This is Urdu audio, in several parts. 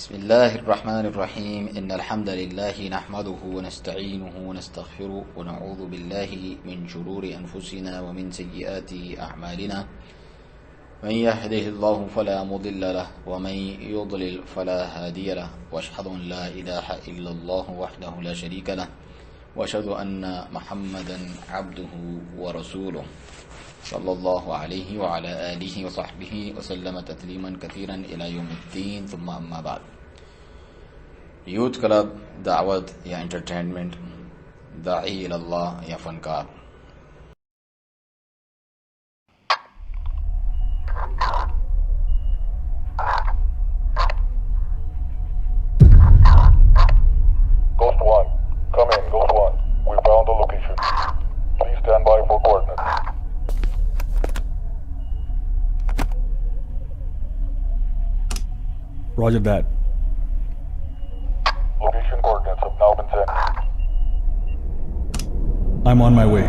بسم الله الرحمن الرحيم إن الحمد لله نحمده ونستعينه ونستغفره ونعوذ بالله من شرور أنفسنا ومن سيئات أعمالنا من يهده الله فلا مضل له ومن يضلل فلا هادي له وأشهد أن لا إله إلا الله وحده لا شريك له وأشهد أن محمدا عبده ورسوله صلى الله عليه وعلى آله وصحبه وسلم تسلیما كثيرا إلى يوم الدين ثم أما بعد. یوتھ کلب، دعوت یا انٹرٹینمنٹ، داعی الی اللہ یا فنکار. Ghost 1, come in, Ghost 1. We found the location. Please stand by for coordinates. Roger that. Location coordinates have now been sent. I'm on my way.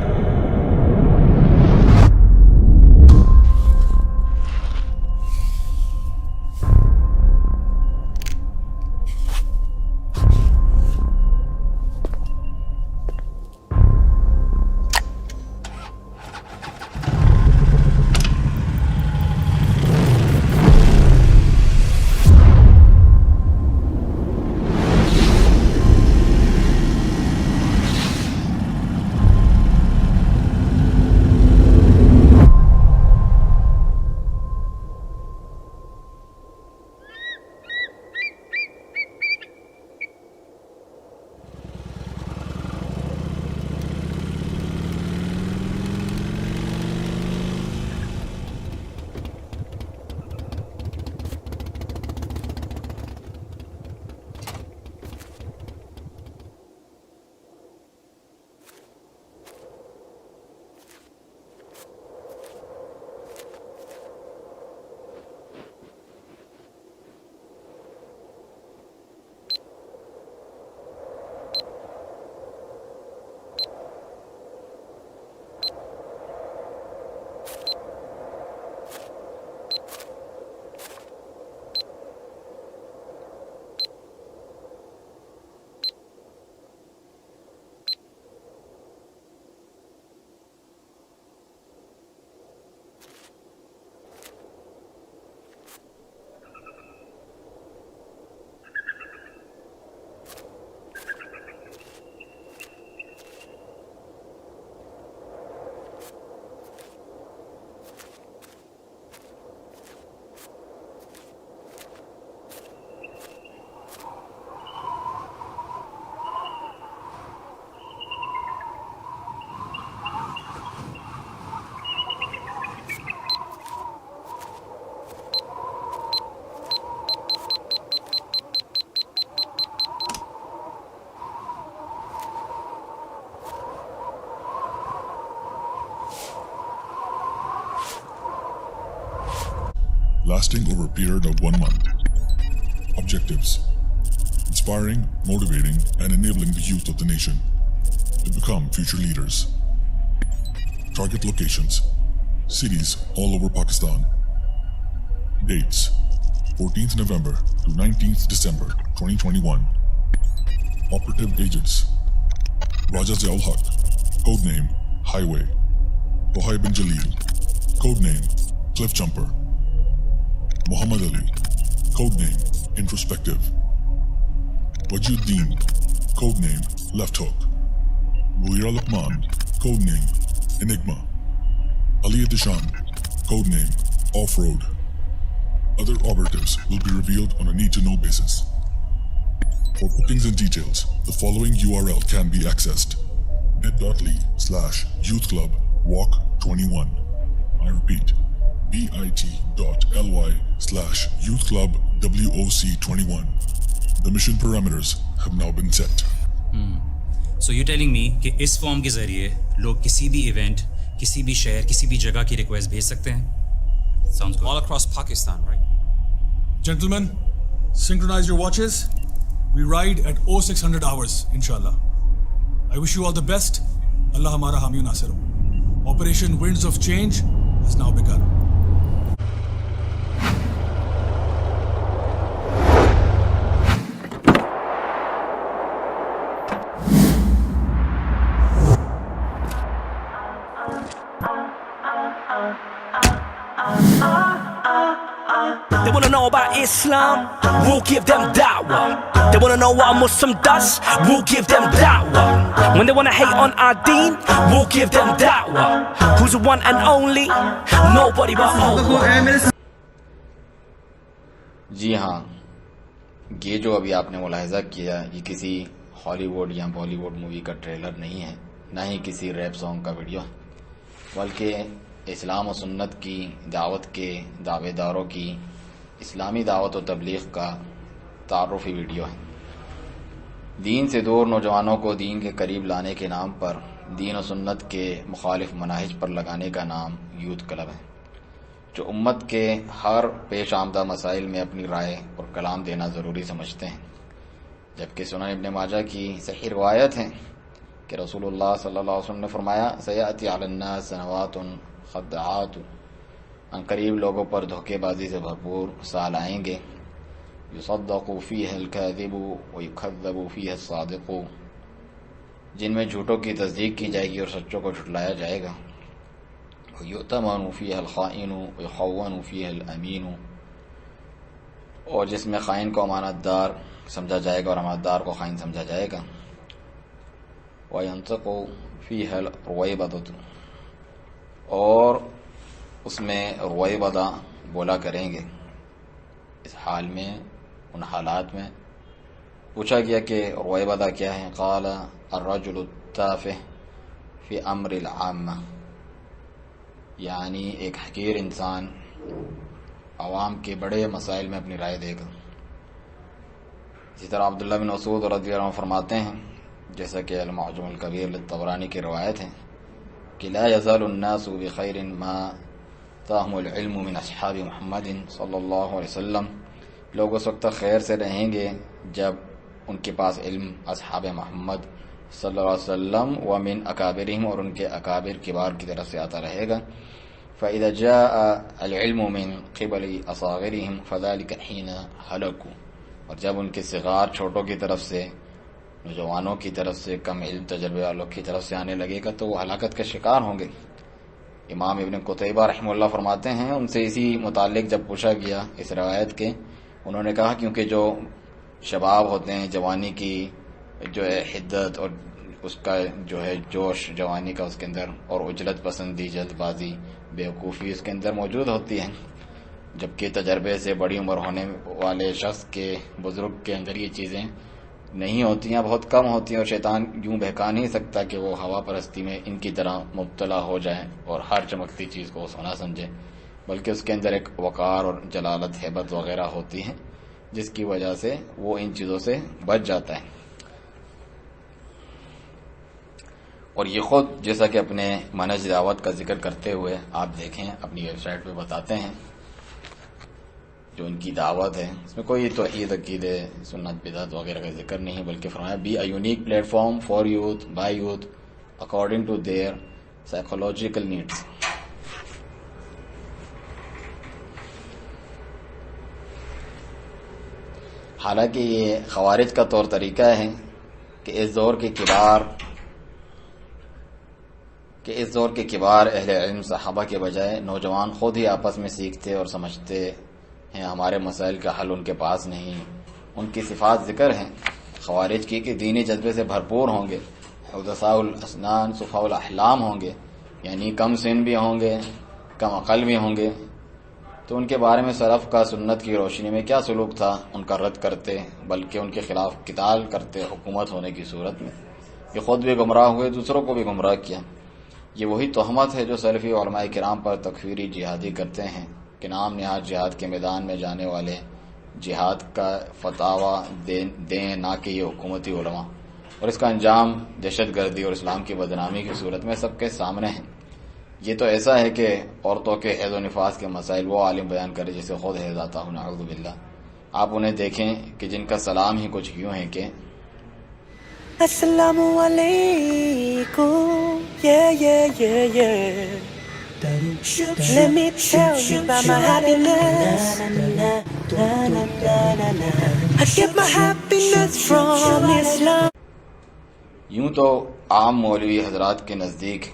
Lasting over a period of 1 month. Objectives: inspiring, motivating, and enabling the youth of the nation to become future leaders. Target locations: cities all over Pakistan. Dates: 14th November to 19th December 2021. Operative agents: Raja Ziaul Haq, codename Highway; Tohai bin Jalil, codename Cliff Jumper; Muhammad Ali, codename Introspective; Wajuddin, codename Left Hook; Muira Luqman, codename Enigma; Ali Dishan, codename Off-Road. Other operatives will be revealed on a need-to-know basis. For bookings and details, the following URL can be accessed: bit.ly/youthclubwalk21. I repeat, bit.ly/youthclubwoc21. The mission parameters have now been set. So you're telling me کہ اس فارم کے ذریعے لوگ کسی بھی ایونٹ، کسی بھی شہر، کسی بھی جگہ کی ریکویسٹ بھیج سکتے ہیں؟ Sounds good. All across Pakistan, right? Gentlemen, synchronize your watches. We ride at 0600 hours, inshallah. I wish you all the best. Allah hamara hami nasir ho. Operation Winds of Change has now begun. They wanna know about Islam, we'll give them da'wah. They wanna know what a Muslim does, we'll give them da'wah. When they wanna hate on our deen, we'll give them da'wah. Who's the one and only? Nobody but Allah. جی ہاں، یہ جو ابھی آپ نے ملاحظہ کیا یہ کسی ہالی ووڈ یا بالی ووڈ مووی کا ٹریلر نہیں ہے، نہ ہی کسی ریپ سانگ کا ویڈیو، بلکہ اسلام و سنت کی دعوت کے دعوے داروں کی اسلامی دعوت و تبلیغ کا تعارفی ویڈیو ہے۔ دین سے دور نوجوانوں کو دین کے قریب لانے کے نام پر دین و سنت کے مخالف مناہج پر لگانے کا نام یوتھ کلب ہے، جو امت کے ہر پیش آمدہ مسائل میں اپنی رائے اور کلام دینا ضروری سمجھتے ہیں، جبکہ سنن ابن ماجہ کی صحیح روایت ہے کہ رسول اللہ صلی اللہ علیہ وسلم نے فرمایا سیأتی علی الناس سنوات خدعات، عنقریب لوگوں پر دھوکے بازی سے بھرپور سال آئیں گے، یصدق فیہ الکاذب ویکذب فیہ الصادق، جن میں جھوٹوں کی تصدیق کی جائے گی اور سچوں کو جھٹلایا جائے گا، یؤتمن فیہ الخائن ویخون فیہ الامین، اور جس میں خائن کو امانت دار سمجھا جائے گا اور امانت دار کو خائن سمجھا جائے گا، وینطق فیہ الرویبضۃ، اور اس میں رویبضہ بولا کریں گے۔ اس حال میں، ان حالات میں پوچھا گیا کہ رویبضہ کیا ہے؟ قال الرجل التافہ فی امر العامہ، یعنی ایک حقیر انسان عوام کے بڑے مسائل میں اپنی رائے دے گا۔ اسی طرح عبداللہ بن مسعود رضی اللہ عنہ فرماتے ہیں، جیسا کہ المعجم الکبیر للطبرانی کی روایت ہے کہ لا یزال الناس بخیر ما تاہم العلم من اصحاب محمد صلی اللہ علیہ وسلم، لوگ اس وقت تک خیر سے رہیں گے جب ان کے پاس علم اصحاب محمد صلی اللہ علیہ وسلم ومن اکابرہم، اور ان کے اکابر کبار کی طرف سے آتا رہے گا۔ فإذا جاء العلم من قبل اصاغرہم فذلك حين هلكوا، اور جب ان کے صغار چھوٹوں کی طرف سے، نوجوانوں کی طرف سے، کم علم تجربے والوں کی طرف سے آنے لگے گا تو وہ ہلاکت کا شکار ہوں گے۔ امام ابن قتیبہ رحمہ اللہ فرماتے ہیں، ان سے اسی متعلق جب پوچھا گیا اس روایت کے، انہوں نے کہا کیونکہ جو شباب ہوتے ہیں، جوانی کی جو ہے حدت اور اس کا جو ہے جوش جوانی کا اس کے اندر، اور عجلت پسندی، جلد بازی، بیوقوفی اس کے اندر موجود ہوتی ہے، جبکہ تجربے سے بڑی عمر ہونے والے شخص کے، بزرگ کے اندر یہ چیزیں نہیں ہوتی ہیں، بہت کم ہوتی ہیں، اور شیطان یوں بہکا نہیں سکتا کہ وہ ہوا پرستی میں ان کی طرح مبتلا ہو جائیں اور ہر چمکتی چیز کو سونا سمجھے، بلکہ اس کے اندر ایک وقار اور جلالت، ہیبت وغیرہ ہوتی ہے جس کی وجہ سے وہ ان چیزوں سے بچ جاتا ہے۔ اور یہ خود جیسا کہ اپنے منہج دعوت کا ذکر کرتے ہوئے آپ دیکھیں اپنی ویب سائٹ پہ بتاتے ہیں، جو ان کی دعوت ہے اس میں کوئی توحید، عقیدے، سنت، بدعت وغیرہ کا ذکر نہیں، بلکہ فرمایا be a unique platform for youth by youth according to their psychological needs. حالانکہ یہ خوارج کا طور طریقہ ہے کہ اس دور کے کبار اہل علم صحابہ کے بجائے نوجوان خود ہی آپس میں سیکھتے اور سمجھتے ہیں، ہمارے مسائل کا حل ان کے پاس نہیں۔ ان کی صفات ذکر ہیں خوارج کی کہ دینی جذبے سے بھرپور ہوں گے، حدثاء الاسنان صفاء الاحلام ہوں گے، یعنی کم سن بھی ہوں گے، کم عقل بھی ہوں گے۔ تو ان کے بارے میں سلف کا سنت کی روشنی میں کیا سلوک تھا؟ ان کا رد کرتے، بلکہ ان کے خلاف قتال کرتے حکومت ہونے کی صورت میں۔ یہ خود بھی گمراہ ہوئے، دوسروں کو بھی گمراہ کیا۔ یہ وہی تہمت ہے جو سلفی علماء کرام پر تکفیری جہادی کرتے ہیں کہ نام نہاد جہاد کے میدان میں جانے والے جہاد کا فتاویٰ دیں، نہ کہ یہ حکومتی علماء، اور اس کا انجام دہشت گردی اور اسلام کی بدنامی کی صورت میں سب کے سامنے ہے۔ یہ تو ایسا ہے کہ عورتوں کے حیض و نفاس کے مسائل وہ عالم بیان کرے جسے خود حیض آتا ہو، نعوذ باللہ۔ آپ انہیں دیکھیں کہ جن کا سلام ہی کچھ یوں ہے کہ السلام علیکم، Let me tell you about my happiness. I get my happiness from Islam. یوں تو عام مولوی حضرات کے نزدیک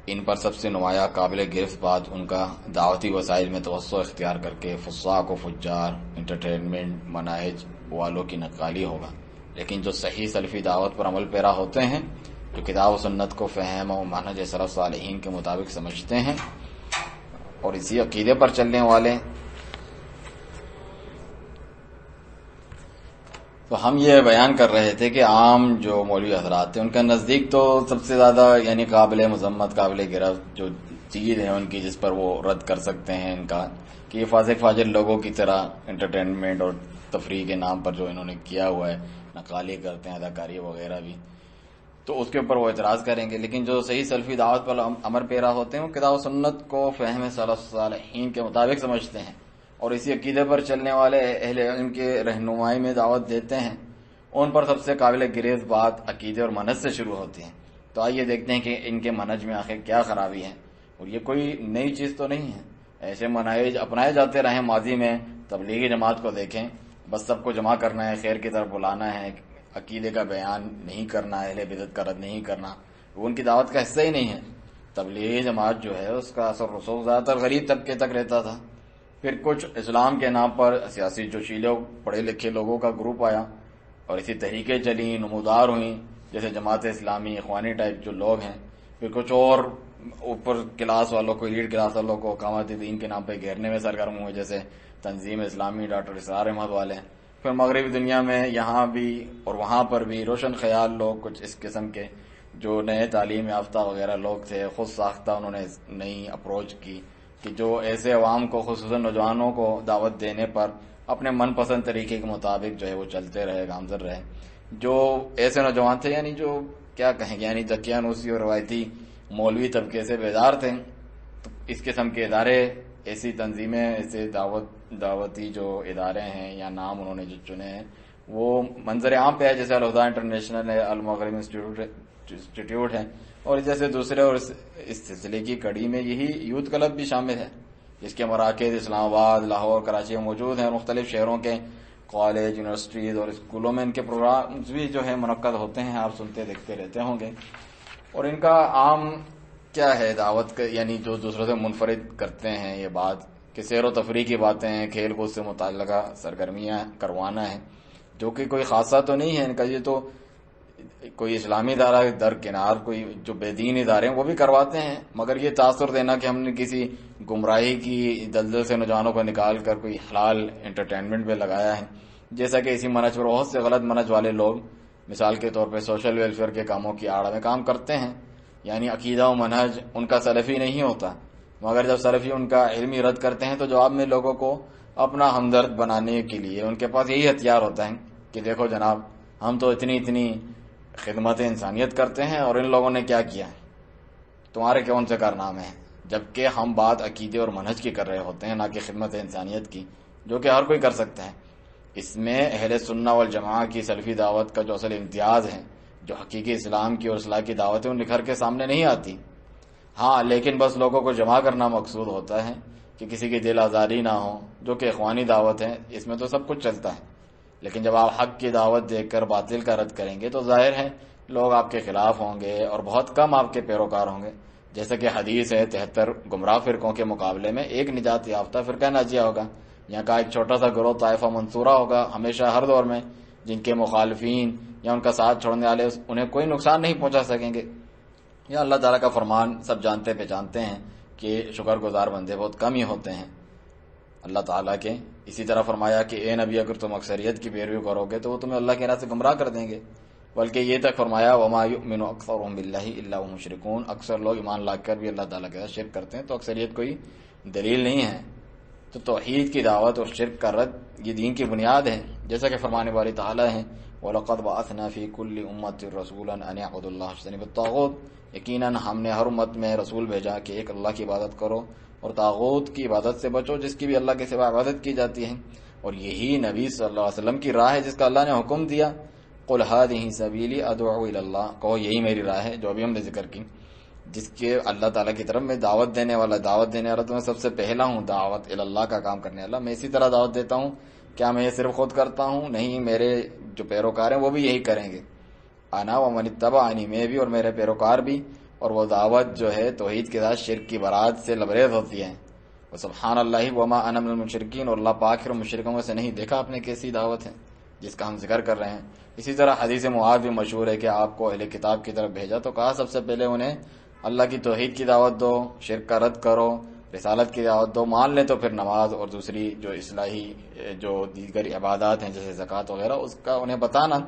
ان پر سب سے نمایاں قابل گرفت بات ان کا دعوتی وسائل میں توسع اختیار کر کے فساق و فجار انٹرٹینمنٹ مناہج والوں کی نقالی ہوگا، لیکن جو صحیح سلفی دعوت پر عمل پیرا ہوتے ہیں، جو کتاب و سنت کو فہم و منہج سلف صالحین کے مطابق سمجھتے ہیں اور اسی عقیدے پر چلنے والے، تو ہم یہ بیان کر رہے تھے کہ عام جو مولوی حضرات تھے ان کے نزدیک تو سب سے زیادہ یعنی قابل مذمت قابل گرفت جو چیز ہے ان کی جس پر وہ رد کر سکتے ہیں ان کا کہ یہ فاسق فاجر لوگوں کی طرح انٹرٹینمنٹ اور تفریح کے نام پر جو انہوں نے کیا ہوا ہے، نقالی کرتے ہیں، اداکاری وغیرہ بھی، تو اس کے اوپر وہ اعتراض کریں گے۔ لیکن جو صحیح سلفی دعوت پر عمل پیرا ہوتے ہیں وہ کتاب و سنت کو فہم سلف صالحین کے مطابق سمجھتے ہیں اور اسی عقیدے پر چلنے والے اہل علم کے رہنمائی میں دعوت دیتے ہیں، ان پر سب سے قابل گریز بات عقیدے اور منہج سے شروع ہوتی ہے۔ تو آئیے دیکھتے ہیں کہ ان کے منہج میں آخر کیا خرابی ہے، اور یہ کوئی نئی چیز تو نہیں ہے، ایسے منہج اپنائے جاتے رہے ماضی میں۔ تبلیغی جماعت کو دیکھیں، بس سب کو جمع کرنا ہے، خیر کی طرف بلانا ہے، عقیدے کا بیان نہیں کرنا، اہل بدعت کا رد نہیں کرنا، وہ ان کی دعوت کا حصہ ہی نہیں ہے۔ تبلیغی جماعت جو ہے اس کا اثر رسوخ زیادہ تر غریب طبقے تک رہتا تھا، پھر کچھ اسلام کے نام پر سیاسی جوشیلے پڑھے لکھے لوگوں کا گروپ آیا اور اسی طریقے چلی، نمودار ہوئیں، جیسے جماعت اسلامی، اخوانی ٹائپ جو لوگ ہیں، پھر کچھ اور اوپر کلاس والوں کو، ایلیٹ کلاس والوں کو اقامت دین کے نام پہ گھیرنے میں سرگرم ہوئے، جیسے تنظیم اسلامی، ڈاکٹر اسرار احمد والے۔ پھر مغربی دنیا میں یہاں بھی اور وہاں پر بھی روشن خیال لوگ، کچھ اس قسم کے جو نئے تعلیم یافتہ وغیرہ لوگ تھے، خود ساختہ انہوں نے نئی اپروچ کی کہ جو ایسے عوام کو، خصوصاً نوجوانوں کو دعوت دینے پر اپنے من پسند طریقے کے مطابق جو ہے وہ چلتے رہے، گامزن رہے۔ جو ایسے نوجوان تھے یعنی جو کیا کہیں گے، یعنی دقیانوسی اور روایتی مولوی طبقے سے بیدار تھے، تو اس قسم کے ادارے، ایسی تنظیمیں، ایسے دعوتی جو ادارے ہیں یا نام انہوں نے جو چنے ہیں وہ منظر عام پہ ہے، جیسے الہدیٰ انٹرنیشنل ہے، المغرب انسٹیٹیوٹ ہے، اور جیسے دوسرے، اور اس سلسلے کی کڑی میں یہی یوتھ کلب بھی شامل ہے، جس کے مراکز اسلام آباد، لاہور، کراچی میں موجود ہیں، اور مختلف شہروں کے کالج، یونیورسٹیز اور اسکولوں میں ان کے پروگرامز بھی جو ہے منعقد ہوتے ہیں، آپ سنتے دیکھتے رہتے ہوں گے۔ اور ان کا عام کیا ہے دعوت کا، یعنی جو دوسروں سے منفرد کرتے ہیں یہ بات کہ سیر و تفریح کی باتیں ہیں، کھیل کود سے متعلقہ سرگرمیاں کروانا ہے، جو کہ کوئی خاصہ تو نہیں ہے ان کا، یہ تو کوئی اسلامی ادارہ درکنار کوئی جو بے دین ادارے ہیں وہ بھی کرواتے ہیں، مگر یہ تاثر دینا کہ ہم نے کسی گمراہی کی دلدل سے نوجوانوں کو نکال کر کوئی حلال انٹرٹینمنٹ پہ لگایا ہے، جیسا کہ اسی منہج پر بہت سے غلط منہج والے لوگ مثال کے طور پہ سوشل ویلفیئر کے کاموں کی آڑ میں کام کرتے ہیں، یعنی عقیدہ و منہج ان کا سلفی نہیں ہوتا، مگر جب سلفی ان کا علمی رد کرتے ہیں تو جواب میں لوگوں کو اپنا ہمدرد بنانے کے لیے ان کے پاس یہی ہتھیار ہوتا ہے کہ دیکھو جناب ہم تو اتنی خدمت انسانیت کرتے ہیں اور ان لوگوں نے کیا کیا، تمہارے کون سے کارنامے ہیں، جبکہ ہم بات عقیدے اور منہج کی کر رہے ہوتے ہیں، نہ کہ خدمت انسانیت کی، جو کہ ہر کوئی کر سکتا ہے۔ اس میں اہل سنہ والجماعہ کی سلفی دعوت کا جو اصل امتیاز ہے، جو حقیقی اسلام کی اور اصلاح کی دعوت ہے، وہ نکھر کے سامنے نہیں آتی۔ ہاں، لیکن بس لوگوں کو جمع کرنا مقصود ہوتا ہے کہ کسی کی دل آزاری نہ ہو، جو کہ اخوانی دعوت ہے، اس میں تو سب کچھ چلتا ہے، لیکن جب آپ حق کی دعوت دے کر باطل کا رد کریں گے تو ظاہر ہے لوگ آپ کے خلاف ہوں گے اور بہت کم آپ کے پیروکار ہوں گے، جیسا کہ حدیث ہے 73 گمراہ فرقوں کے مقابلے میں ایک نجات یافتہ فرقہ ناجیہ ہوگا۔ یہاں کا ایک چھوٹا سا گروہ طائفہ منصورہ ہوگا، ہمیشہ ہر دور میں جن کے مخالفین یا ان کا ساتھ چھوڑنے والے انہیں کوئی نقصان نہیں پہنچا سکیں گے۔ یا اللہ تعالیٰ کا فرمان سب جانتے پہچانتے ہیں کہ شکر گزار بندے بہت کم ہی ہوتے ہیں اللہ تعالیٰ کے۔ اسی طرح فرمایا کہ اے نبی اگر تم اکثریت کی پیروی کرو گے تو وہ تمہیں اللہ کے راہ سے گمراہ کر دیں گے، بلکہ یہ تک فرمایا وما یؤمن اکثرهم باللہ الا وهم مشرکون، اکثر لوگ ایمان لا کر بھی اللہ تعالیٰ کے ساتھ شرک کرتے ہیں، تو اکثریت کوئی دلیل نہیں ہے۔ تو توحید کی دعوت اور شرک کا رد یہ دین کی بنیاد ہے، جیسا کہ فرمانے والی تعالیٰ ہے وَلَقَدْ بَعَثْنَا فِي كُلِّ أُمَّةٍ رَسُولًا أَنِ اعْبُدُوا اللَّهَ وَاجْتَنِبُوا الطَّاغُوتَ، یقیناً ہم نے ہر امت میں رسول بھیجا کہ ایک اللہ کی عبادت کرو اور طاغوت کی عبادت سے بچو جس کی بھی اللہ کے سوا عبادت کی جاتی ہے، اور یہی نبی صلی اللہ علیہ وسلم کی راہ ہے جس کا اللہ نے حکم دیا قُلْ هَٰذِهِ سَبِيلِي أَدْعُو إِلَى اللَّهِ، کہو یہی میری راہ ہے جو ابھی ہم نے ذکر کی، جس کے اللہ تعالیٰ کی طرف میں دعوت دینے والا تو میں سب سے پہلا ہوں دعوت اللہ کا کام کرنے والا، میں اسی طرح دعوت دیتا ہوں۔ کیا میں یہ صرف خود کرتا ہوں؟ نہیں، میرے جو پیروکار ہیں وہ بھی یہی کریں گے، انا ومن اتبعنی، میں بھی اور میرے پیروکار بھی، اور وہ دعوت جو ہے توحید کے ساتھ شرک کی برات سے لبریز ہوتی ہے. وہ سبحان اللہ وما انا من المشرکین، اور اللہ پاک اور مشرکوں میں سے نہیں. دیکھا آپ نے کیسی دعوت ہے جس کا ہم ذکر کر رہے ہیں. اسی طرح حدیث معاذ بھی مشہور ہے کہ آپ کو اہل کتاب کی طرف بھیجا تو کہا سب سے پہلے انہیں اللہ کی توحید کی دعوت دو، شرک کا رد کرو، رسالت کی دعوت دو. مان لیں تو پھر نماز اور دوسری جو اصلاحی جو دیگر عبادات ہیں جیسے زکوٰۃ وغیرہ اس کا انہیں بتانا.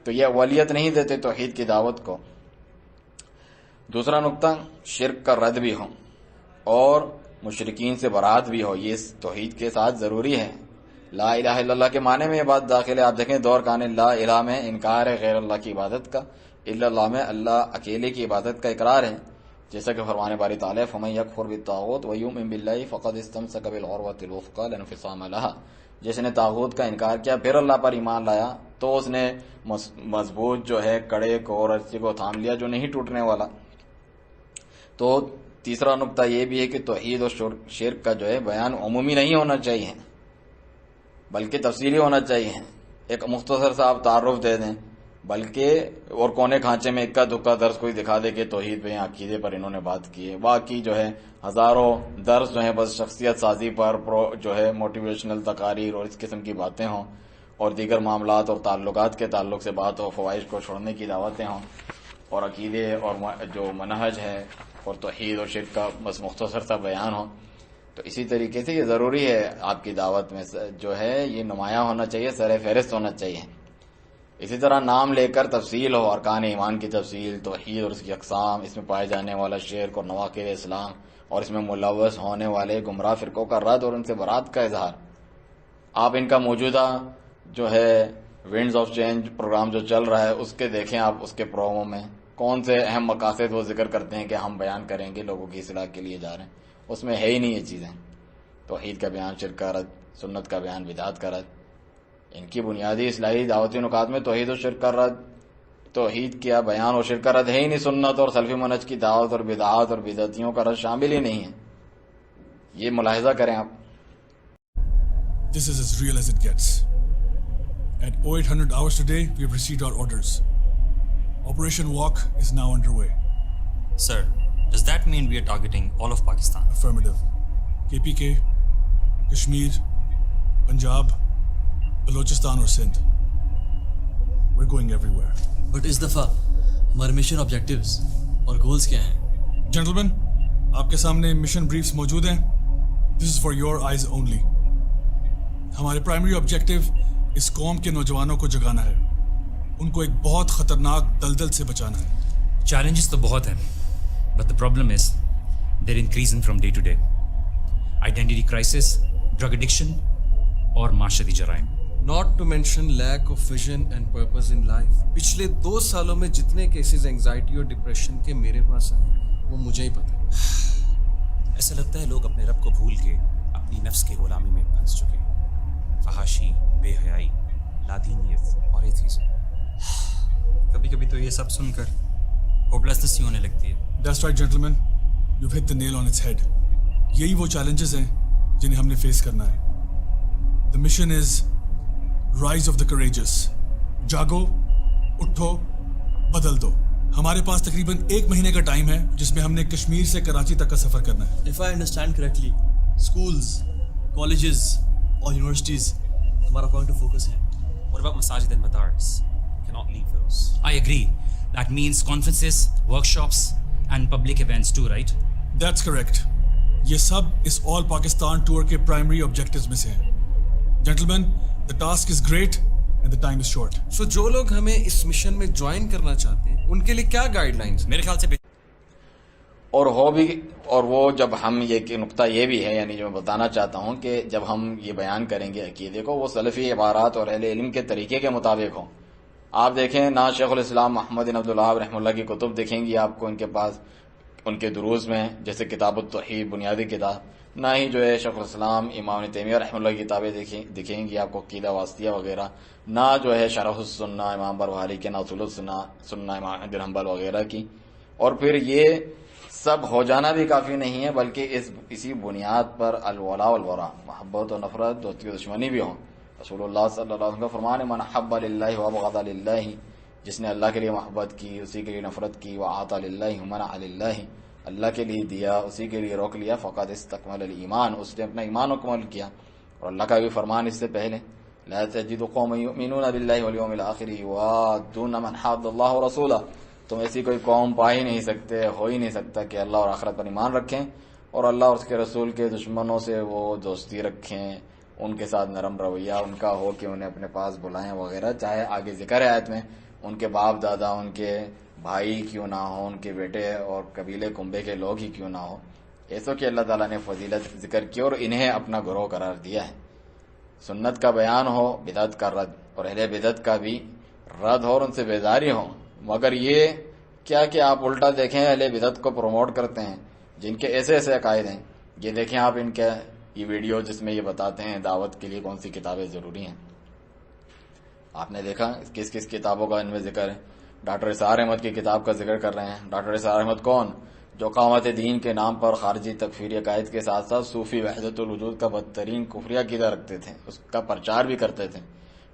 تو یہ اولیت نہیں دیتے توحید کی دعوت کو. دوسرا نقطہ، شرک کا رد بھی ہو اور مشرکین سے برات بھی ہو. یہ توحید کے ساتھ ضروری ہے. لا الہ الا اللہ کے معنی میں یہ بات داخل ہے. آپ دیکھیں دور کان لا الہ میں انکار ہے غیر اللہ کی عبادت کا، الا اللہ میں اللہ اکیلے کی عبادت کا اقرار ہے. جیسا کہ فرمان باری تعالیٰ فمن یکفر بالطاغوت ویؤمن باللہ فقد استمسک بالعروۃ الوثقی لا انفصام لها، جس نے طاغوت کا انکار کیا پھر اللہ پر ایمان لایا تو اس نے مضبوط جو ہے کڑے کو اور رسی کو تھام لیا جو نہیں ٹوٹنے والا. تو تیسرا نقطہ یہ بھی ہے کہ توحید اور شرک کا جو ہے بیان عمومی نہیں ہونا چاہیے بلکہ تفصیلی ہونا چاہیے. ایک مختصر سا آپ تعارف دے دیں بلکہ اور کونے کھانچے میں اکا دکا درس کوئی دکھا دے کہ توحید پہ عقیدے پر انہوں نے بات کی ہے. باقی جو ہے ہزاروں درس جو ہیں بس شخصیت سازی پر جو ہے موٹیویشنل تقاریر اور اس قسم کی باتیں ہوں اور دیگر معاملات اور تعلقات کے تعلق سے بات ہو، فوائد کو چھوڑنے کی دعوتیں ہوں اور عقیدے اور جو منہج ہے اور توحید اور شرک کا بس مختصر سا بیان ہو. تو اسی طریقے سے یہ ضروری ہے آپ کی دعوت میں جو ہے یہ نمایاں ہونا چاہیے، سر فہرست ہونا چاہیے. اسی طرح نام لے کر تفصیل ہو، ارکان ایمان کی تفصیل، توحید اور اس کی اقسام، اس میں پائے جانے والا شرک اور نواقض اسلام اور اس میں ملوث ہونے والے گمراہ فرقوں کا رد اور ان سے برات کا اظہار. آپ ان کا موجودہ جو ہے ونڈز آف چینج پروگرام جو چل رہا ہے اس کے دیکھیں، آپ اس کے پرومو میں کون سے اہم مقاصد وہ ذکر کرتے ہیں کہ ہم بیان کریں گے لوگوں کی اصلاح کے لیے جا رہے ہیں. اس میں ہے ہی نہیں یہ چیزیں. توحید کا بیان شرک کا رد، سنت کا بیان بدعت کا رد. ان کی بنیادی اصلاحی دعوتی نکات میں توحید و شرک کا رد، توحید کیا بیان اور شرک کا رد ہے ہی نہیں. سنت اور سلفی منہج کی دعوت اور بدعات اور بدعتیوں کا رد شامل ہی نہیں ہے. یہ ملاحظہ کریں آپ. This is as real as it gets. At 0800 hours today, we have received our orders. Operation Walk is now underway. Sir, does that mean we are targeting all of Pakistan? Affirmative. KPK, Kashmir, Punjab, Balochistan or Sindh. We're going everywhere. But is دفعہ ہمارے مشن آبجیکٹیوز اور گولز کیا ہیں؟ Gentlemen, آپ کے سامنے مشن بریفز موجود ہیں. This is for your eyes only. ہمارے پرائمری آبجیکٹیو اس قوم کے نوجوانوں کو جگانا ہے، ان کو ایک بہت خطرناک دلدل سے بچانا ہے. چیلنجز تو بہت ہیں but the problem is they're increasing from day to day. Identity crisis, drug addiction اور معاشرتی جرائم. Not to mention lack of vision and purpose in life. پچھلے 2 سالوں میں جتنے کیسز انگزائٹی اور ڈپریشن کے میرے پاس آئے ہیں وہ مجھے ہی پتہ ہے. ایسا لگتا ہے لوگ اپنے رب کو بھول کے اپنی نفس کی غلامی میں پھنس چکے ہیں. فحاشی، بے حیائی، لادینیت اور ایتھیزم. کبھی کبھی تو یہ سب سن کر ہوپلیسنس ہی ہونے لگتی ہے. That's right, gentlemen. You've hit the nail on its head. یہی وہ چیلنجز ہیں جنہیں ہم نے فیس کرنا ہے. The mission is Rise of the Courageous. جاگو، اٹھو، بدل دو. ہمارے پاس تقریباً 1 مہینے کا ٹائم ہے جس میں ہم نے کشمیر سے کراچی تک کا سفر کرنا ہے. If I understand correctly, schools, colleges اور یونیورسٹیز ہمارا پوائنٹ آف فوکس ہے. What about masajid and madars? We cannot leave those. I agree. That means conferences, workshops and public events too, right? That's correct. یہ سب اس آل پاکستان ٹور کے پرائمری آبجیکٹیوز میں سے ہیں. Gentlemen, the task is great and the time is short. So جو لوگ ہمیں اس مشن میں جوائن کرنا چاہتے ہیں ان کے لیے کیا گائیڈ لائنز؟ میرے خیال سے اور ہو بھی اور وہ جب ہم یہ نقطہ یہ بھی ہے یعنی جو میں بتانا چاہتا ہوں کہ جب ہم یہ بیان کریں گے عقیدے کو وہ سلفی عبارات اور اہل علم کے طریقے کے مطابق ہوں. آپ دیکھیں نہ شیخ الاسلام محمد بن عبد الوہاب رحمہ اللہ کی کتب دکھیں گی آپ کو ان کے پاس ان کے دروس میں جیسے کتاب التوحید بنیادی کتاب، نہ ہی جو ہے شیخ الاسلام امام ابن تیمیہ رحمہ اللہ کی کتابیں دکھیں گی آپ کو عقیدہ واسطیہ وغیرہ، نہ جو ہے شرح السنہ امام بروحالی کے، نہ اصول السنہ امام احمد بن حنبل وغیرہ کی. اور پھر یہ سب ہو جانا بھی کافی نہیں ہے بلکہ اسی بنیاد پر الولاء والبراء، محبت و نفرت، دوستی و دشمنی بھی ہوں. رسول اللہ صلی اللہ علیہ وسلم کا فرمان ہے من حب للہ وابغض للہ جس نے اللہ کے لیے محبت کی اسی کے لیے نفرت کی، وَأَعْطَى لِلَّهِ وَمَنَعَ لِلَّهِ، اللہ کے لیے دیا اسی کے لیے روک لیا، فقد استکمل الایمان، اس نے اپنا ایمان مکمل کیا۔ اور اللہ کا بھی فرمان اس سے پہلے لا تجد قوما یؤمنون باللہ والیوم الآخر یوادون من حاد اللہ ورسولہ، تم ایسی کوئی قوم پا ہی نہیں سکتے، ہو ہی نہیں سکتا کہ اللہ اور آخرت پر ایمان رکھیں اور اللہ اور اس کے رسول کے دشمنوں سے وہ دوستی رکھیں، ان کے ساتھ نرم رویہ ان کا ہو کہ انہیں اپنے پاس بلائیں وغیرہ، چاہے آگے ذکر ہے آیت میں ان کے باپ دادا، ان کے بھائی کیوں نہ ہو، ان کے بیٹے اور قبیلے کنبے کے لوگ ہی کیوں نہ ہو، ایسو کہ اللہ تعالیٰ نے فضیلت ذکر کی اور انہیں اپنا گروہ قرار دیا ہے۔ سنت کا بیان ہو، بدعت کا رد، اور اہل بدعت کا بھی رد ہو اور ان سے بیزاری ہو، مگر یہ کیا کہ آپ الٹا دیکھیں اہل بدعت کو پروموٹ کرتے ہیں جن کے ایسے ایسے عقائد ہیں۔ یہ دیکھیں آپ ان کے یہ ویڈیو جس میں یہ بتاتے ہیں دعوت کے لیے کون سی کتابیں ضروری ہیں، آپ نے دیکھا کس کس کتابوں کا ان میں ذکر ہے۔ ڈاکٹر اسحاق احمد کی کتاب کا ذکر کر رہے ہیں۔ ڈاکٹر اسحاق احمد کون؟ جو قامت دین کے نام پر خارجی تکفیری عقائد کے ساتھ ساتھ صوفی وحدت الوجود کا بدترین کفری عقیدہ رکھتے تھے، اس کا پرچار بھی کرتے تھے۔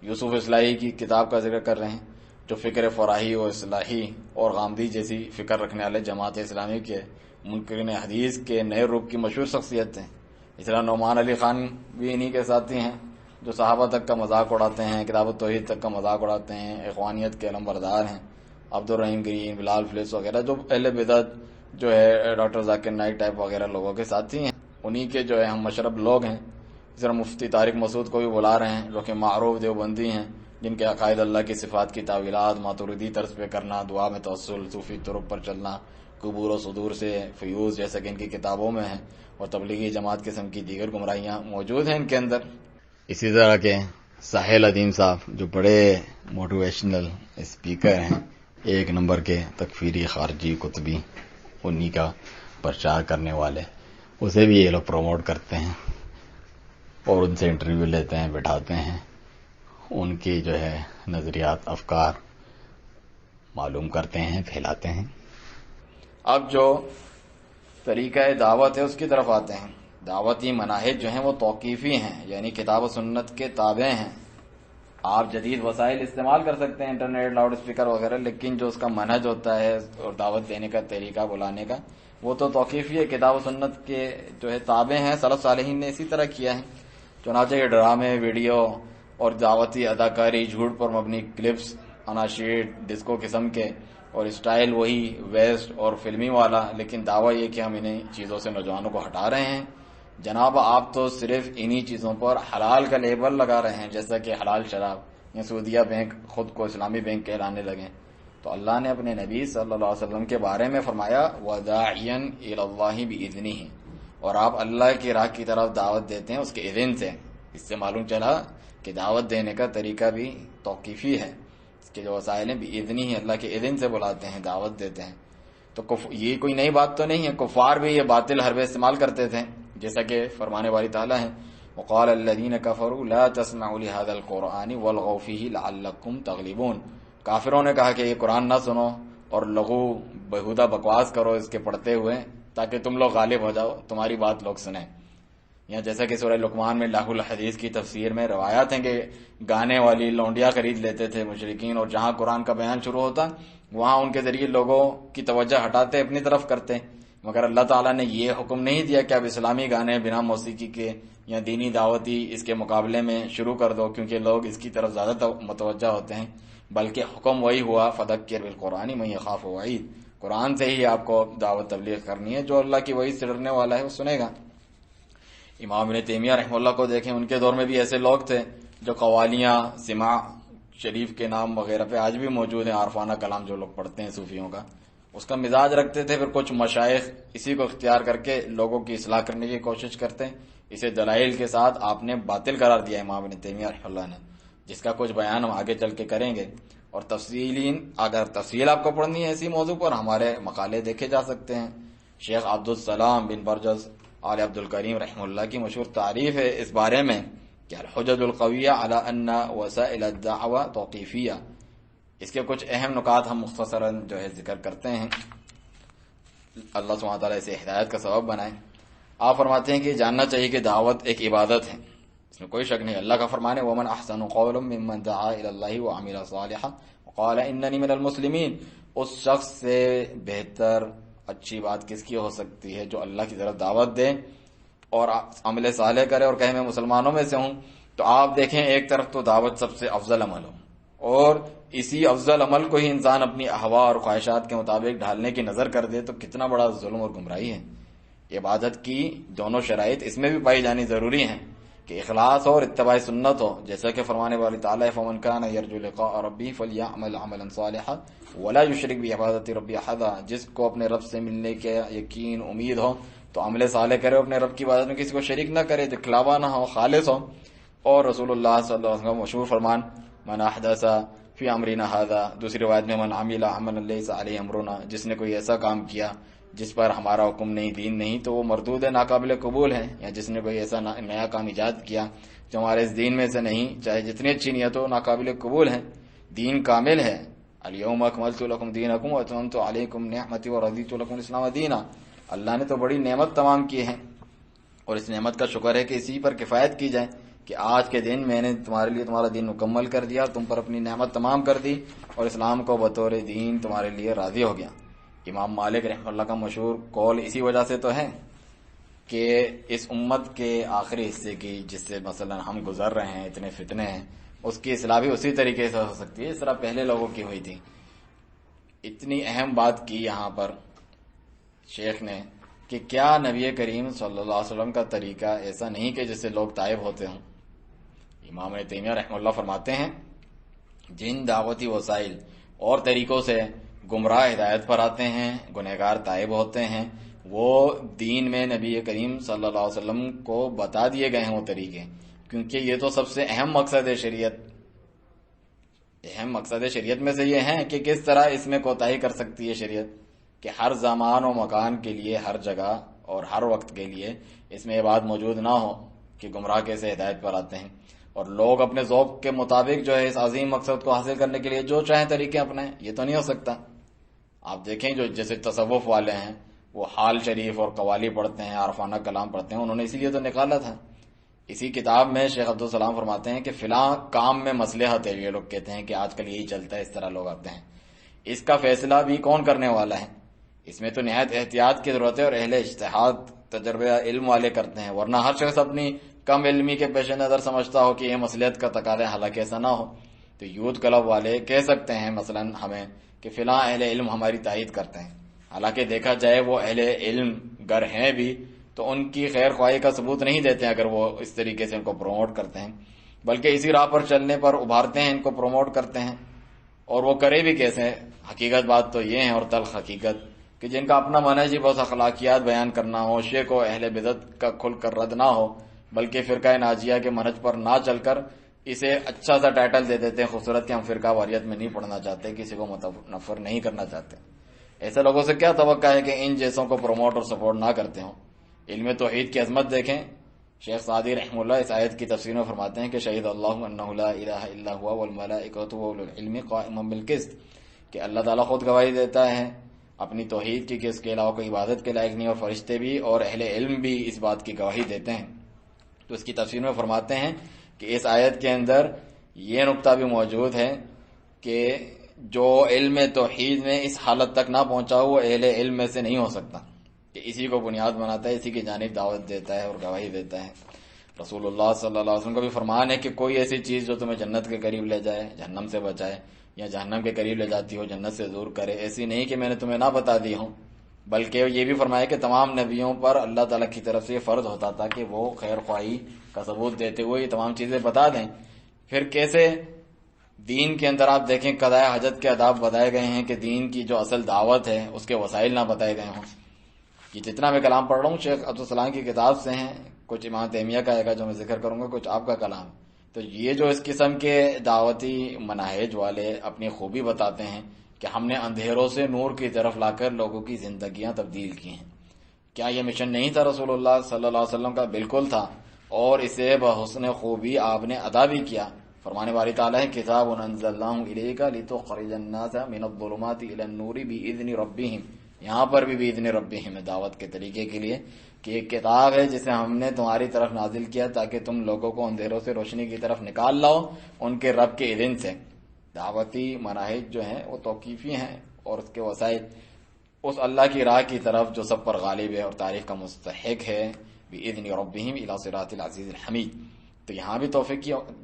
یوسف اصلاحی کی کتاب کا ذکر کر رہے ہیں، جو فکر فراہی و اصلاحی اور غامدی جیسی فکر رکھنے والے جماعت اسلامی کے منکرین حدیث کے نئے روپ کی مشہور شخصیت ہیں۔ اس طرح نعمان علی خان بھی انہی کے ساتھی ہیں جو صحابہ تک کا مذاق اڑاتے ہیں، کتاب التوحید تک کا مذاق اڑاتے ہیں، اخوانیت کے علمبردار ہیں۔ عبد الرحیم گرین، بلال فلس وغیرہ جو اہل بدعت جو ہے ڈاکٹر ذاکر نائک ٹائپ وغیرہ لوگوں کے ساتھی ہیں، انہی کے جو ہے ہم مشرب لوگ ہیں۔ اس طرح مفتی طارق مسعود کو بھی بلا رہے ہیں جو کہ معروف دیوبندی ہیں، جن کے عقائد اللہ کی صفات کی تعویلات ماتریدی طرز پہ کرنا، دعا میں توسل، صوفی طرق پر چلنا، قبور و صدور سے فیوز جیسا کہ ان کی کتابوں میں ہے، اور تبلیغی جماعت قسم کی دیگر گمراہیاں موجود ہیں ان کے اندر۔ اسی طرح کے ساحل عدیم صاحب جو بڑے موٹیویشنل اسپیکر ہیں، ایک نمبر کے تکفیری خارجی کتبی، انہی کا پرچار کرنے والے، اسے بھی یہ لوگ پروموٹ کرتے ہیں اور ان سے انٹرویو لیتے ہیں، بٹھاتے ہیں، ان کی جو ہے نظریات افکار معلوم کرتے ہیں، پھیلاتے ہیں۔ اب جو طریقہ دعوت ہے اس کی طرف آتے ہیں۔ دعوتی مناہج جو ہیں وہ توقیفی ہیں، یعنی کتاب و سنت کے تابع ہیں۔ آپ جدید وسائل استعمال کر سکتے ہیں، انٹرنیٹ، لاؤڈ اسپیکر وغیرہ، لیکن جو اس کا منہج ہوتا ہے اور دعوت دینے کا طریقہ بلانے کا وہ تو توقیفی ہے، کتاب و سنت کے جو ہے تابع ہیں۔ سلف صالحین نے اسی طرح کیا ہے، چنانچہ یہ ڈرامے، ویڈیو اور دعوتی اداکاری، جھوٹ پر مبنی کلپس، اناشید، ڈسکو قسم کے، اور اسٹائل وہی ویسٹ اور فلمی والا، لیکن دعویٰ یہ کہ ہم انہیں چیزوں سے نوجوانوں کو ہٹا رہے ہیں۔ جناب آپ تو صرف انہی چیزوں پر حلال کا لیبل لگا رہے ہیں، جیسا کہ حلال شراب یا سعودیہ بینک خود کو اسلامی بینک کہلانے لگے۔ تو اللہ نے اپنے نبی صلی اللہ علیہ وسلم کے بارے میں فرمایا وَدَاعِيًا إِلَى اللَّهِ بِإِذْنِهِ، اور آپ اللہ کی راہ کی طرف دعوت دیتے ہیں اس کے اذن سے۔ اس سے معلوم چلا کہ دعوت دینے کا طریقہ بھی توقیفی ہے، اس کے جو وسائل ہیں بِإِذْنِهِ، اللہ کے اذن سے بلاتے ہیں، دعوت دیتے ہیں۔ تو یہ کوئی نئی بات تو نہیں ہے، کفار بھی یہ باطل حربے استعمال کرتے تھے، جیسا کہ فرمانے والی تعالیٰ ہے وقال الذين كفروا لا تسمعوا لهذا القرآن والغوا فيه لعلكم تغلبون، کافروں نے کہا کہ یہ قرآن نہ سنو اور لغو بہودہ بکواس کرو اس کے پڑھتے ہوئے تاکہ تم لوگ غالب ہو جاؤ، تمہاری بات لوگ سنیں۔ یا جیسا کہ سورہ لقمان میں لاہ الحدیث کی تفسیر میں روایات ہیں کہ گانے والی لونڈیاں خرید لیتے تھے مشرکین، اور جہاں قرآن کا بیان شروع ہوتا وہاں ان کے ذریعے لوگوں کی توجہ ہٹاتے، اپنی طرف کرتے، مگر اللہ تعالیٰ نے یہ حکم نہیں دیا کہ اب اسلامی گانے بنا موسیقی کے یا دینی دعوتی اس کے مقابلے میں شروع کر دو کیونکہ لوگ اس کی طرف زیادہ متوجہ ہوتے ہیں، بلکہ حکم وہی ہوا فذکر بالقرآن من یخاف وعید، قرآن سے ہی آپ کو دعوت تبلیغ کرنی ہے، جو اللہ کی وعید سے ڈرنے والا ہے وہ سنے گا۔ امام ابن تیمیہ رحمہ اللہ کو دیکھیں، ان کے دور میں بھی ایسے لوگ تھے جو قوالیاں، سماع شریف کے نام وغیرہ پہ آج بھی موجود ہیں، عارفانہ کلام جو لوگ پڑھتے ہیں صوفیوں کا، اس کا مزاج رکھتے تھے۔ پھر کچھ مشائخ اسی کو اختیار کر کے لوگوں کی اصلاح کرنے کی کوشش کرتے ہیں، اسے دلائل کے ساتھ آپ نے باطل قرار دیا امام ابن تیمیہ رحمہ اللہ نے، جس کا کچھ بیان ہم آگے چل کے کریں گے۔ اور اگر تفصیل آپ کو پڑھنی ہے اسی موضوع پر ہمارے مقالے دیکھے جا سکتے ہیں۔ شیخ عبدالسلام بن برجس آل عبد الکریم رحمہ اللہ کی مشہور تعریف ہے اس بارے میں کہ الحجج القویہ علی ان وسائل الدعوہ توقیفیہ۔ اس کے کچھ اہم نکات ہم مختصراً جو ہے ذکر کرتے ہیں، اللہ سبحانہ وتعالیٰ اسے ہدایت کا سبب بنائے۔ آپ فرماتے ہیں کہ جاننا چاہیے کہ دعوت ایک عبادت ہے، اس میں کوئی شک نہیں. اللہ کا فرمان ہے ومن احسن قولا ممن دعا الی اللہ وعمل صالحا وقال اننی من المسلمین. اس شخص سے بہتر اچھی بات کس کی ہو سکتی ہے جو اللہ کی طرف دعوت دے اور عمل صالح کرے اور کہے میں مسلمانوں میں سے ہوں. تو آپ دیکھیں ایک طرف تو دعوت سب سے افضل عمل ہو اور اسی افضل عمل کو ہی انسان اپنی احوا اور خواہشات کے مطابق ڈھالنے کی نظر کر دے تو کتنا بڑا ظلم اور گمراہی ہے. عبادت کی دونوں شرائط اس میں بھی پائی جانی ضروری ہیں کہ اخلاص ہو اور اتباع سنت ہو، جیسا کہ فرمانے والی تعالیٰ فمن کان یرجو لقاء ربہ فلیعمل عملا صالحا ولا یشرک بعبادت ربہ احدا. جس کو اپنے رب سے ملنے کے یقین امید ہو تو عمل صالح کرے، اپنے رب کی عبادت میں کسی کو شریک نہ کرے، دکھلاوا نہ ہو، خالص ہو. اور رسول اللہ صلی اللہ علیہ وسلم مشہور فرمان من احدث فی امرنا ھذا، دوسری روایت میں من عمل عملا لیس علیہ امرنا، جس نے کوئی ایسا کام کیا جس پر ہمارا حکم نہیں، دین نہیں، تو وہ مردود ہے، ناقابل قبول ہے. یا جس نے کوئی ایسا نیا کام ایجاد کیا جو ہمارے اس دین میں سے نہیں، چاہے جتنی اچھی نیت ہو، ناقابل قبول ہے. دین کامل ہے. الیوم اکملت لکم دینکم واتممت علیکم نعمتی ورضیت لکم الاسلام دینا. اللہ نے تو بڑی نعمت تمام کی ہے اور اس نعمت کا شکر ہے کہ اسی پر کفایت کی جائے کہ آج کے دن میں نے تمہارے لیے تمہارا دین مکمل کر دیا، تم پر اپنی نعمت تمام کر دی اور اسلام کو بطور دین تمہارے لیے راضی ہو گیا. امام مالک رحمہ اللہ کا مشہور قول اسی وجہ سے تو ہے کہ اس امت کے آخری حصے کی جس سے مثلا ہم گزر رہے ہیں، اتنے فتنے ہیں، اس کی اصلاح بھی اسی طریقے سے ہو سکتی ہے اس طرح پہلے لوگوں کی ہوئی تھی. اتنی اہم بات کی یہاں پر شیخ نے کہ کیا نبی کریم صلی اللہ علیہ وسلم کا طریقہ ایسا نہیں کہ جس سے لوگ تائب ہوتے ہوں. امام ابن تیمیہ رحمہ اللہ فرماتے ہیں جن دعوتی وسائل اور طریقوں سے گمراہ ہدایت پر آتے ہیں، گنہگار تائب ہوتے ہیں، وہ دین میں نبی کریم صلی اللہ علیہ وسلم کو بتا دیے گئے ہیں وہ طریقے، کیونکہ یہ تو سب سے اہم مقصد ہے شریعت. اہم مقصد شریعت میں سے یہ ہے کہ کس طرح اس میں کوتاہی کر سکتی ہے شریعت کہ ہر زمان و مکان کے لیے، ہر جگہ اور ہر وقت کے لیے اس میں یہ بات موجود نہ ہو کہ گمراہ کیسے ہدایت پر آتے ہیں اور لوگ اپنے ذوق کے مطابق جو ہے اس عظیم مقصد کو حاصل کرنے کے لیے جو چاہیں طریقے اپنائیں. یہ تو نہیں ہو سکتا. آپ دیکھیں جو جیسے تصوف والے ہیں وہ حال شریف اور قوالی پڑھتے ہیں، عارفانہ کلام پڑھتے ہیں، انہوں نے اسی لیے تو نکالا تھا. اسی کتاب میں شیخ عبدالسلام فرماتے ہیں کہ فلاں کام میں مصلحت ہے، یہ لوگ کہتے ہیں کہ آج کل یہی چلتا ہے، اس طرح لوگ آتے ہیں. اس کا فیصلہ بھی کون کرنے والا ہے؟ اس میں تو نہایت احتیاط کی ضرورت ہے اور اہل اجتہاد تجربہ علم والے کرتے ہیں، ورنہ ہر شخص اپنی کم علمی کے پیش نظر سمجھتا ہو کہ یہ مصلحت کا تقاضا ہے، حالانکہ ایسا نہ ہو. تو یوتھ کلب والے کہہ سکتے ہیں مثلا ہمیں کہ فلاں اہل علم ہماری تائید کرتے ہیں، حالانکہ دیکھا جائے وہ اہل علم گر ہیں بھی تو ان کی خیر خواہی کا ثبوت نہیں دیتے اگر وہ اس طریقے سے ان کو پروموٹ کرتے ہیں، بلکہ اسی راہ پر چلنے پر ابھارتے ہیں، ان کو پروموٹ کرتے ہیں. اور وہ کرے بھی کیسے؟ حقیقت بات تو یہ ہے اور تلخ حقیقت کہ جن کا اپنا منہج ہی بس اخلاقیات بیان کرنا ہو، شیخ کو اہل بدعت کا کھل کر رد نہ ہو، بلکہ فرقہ ناجیہ کے منہج پر نہ چل کر اسے اچھا سا ٹائٹل دے دیتے ہیں خوبصورت کہ ہم فرقہ واریت میں نہیں پڑھنا چاہتے، کسی کو متنفر نہیں کرنا چاہتے. ایسے لوگوں سے کیا توقع ہے کہ ان جیسوں کو پروموٹ اور سپورٹ نہ کرتے ہوں. علم توحید کی عظمت دیکھیں. شیخ سعدی رحمہ اللہ اس آیت کی تفسیر میں فرماتے ہیں کہ شہید اللہ انہ لا الہ الا ہوا والملائکۃ واولو العلم قائما بالقسط، کہ اللہ تعالیٰ خود گواہی دیتا ہے اپنی توحید کی کہ اس کے علاوہ کوئی عبادت کے لائق نہیں، اور فرشتے بھی اور اہل علم بھی اس بات کی گواہی دیتے ہیں. تو اس کی تفسیر میں فرماتے ہیں کہ اس آیت کے اندر یہ نقطہ بھی موجود ہے کہ جو علم توحید میں اس حالت تک نہ پہنچا ہو وہ اہل علم میں سے نہیں ہو سکتا، کہ اسی کو بنیاد بناتا ہے، اسی کی جانب دعوت دیتا ہے اور گواہی دیتا ہے. رسول اللہ صلی اللہ علیہ وسلم کا بھی فرمان ہے کہ کوئی ایسی چیز جو تمہیں جنت کے قریب لے جائے، جہنم سے بچائے، یا جہنم کے قریب لے جاتی ہو جنت سے دور کرے، ایسی نہیں کہ میں نے تمہیں نہ بتا دی ہوں، بلکہ یہ بھی فرمایا کہ تمام نبیوں پر اللہ تعالیٰ کی طرف سے یہ فرض ہوتا تھا کہ وہ خیر خواہی کا ثبوت دیتے ہوئے یہ تمام چیزیں بتا دیں. پھر کیسے دین کے اندر آپ دیکھیں قضاء حاجت کے آداب بتائے گئے ہیں کہ دین کی جو اصل دعوت ہے اس کے وسائل نہ بتائے گئے ہوں. یہ جتنا میں کلام پڑھ رہا ہوں شیخ عبدالسلام کی کتاب سے ہیں، کچھ امام تیمیہ کا ہے جو میں ذکر کروں گا، کچھ آپ کا کلام. تو یہ جو اس قسم کے دعوتی مناہج والے اپنی خوبی بتاتے ہیں کہ ہم نے اندھیروں سے نور کی طرف لا کر لوگوں کی زندگیاں تبدیل کی ہیں. کیا یہ مشن نہیں تھا رسول اللہ صلی اللہ علیہ وسلم کا؟ بالکل تھا، اور اسے بحسن خوبی آپ نے ادا بھی کیا. فرمانے والی تعالیٰ ہے کتاب انزلناہ الیک لتخرج الناس من الظلمات الی النور باذن ربہم یہاں پر بھی باذن ربہم دعوت کے طریقے کے لیے کہ ایک کتاب ہے جسے ہم نے تمہاری طرف نازل کیا تاکہ تم لوگوں کو اندھیروں سے روشنی کی طرف نکال لاؤ ان کے رب کے اذن سے. دعوتی مناہج جو ہیں وہ توقیفی ہیں اور اس کے وسائل اس اللہ کی راہ کی طرف جو سب پر غالب ہے اور تعریف کا مستحق ہے باذن ربہم الی صراط العزیز الحمید. تو یہاں بھی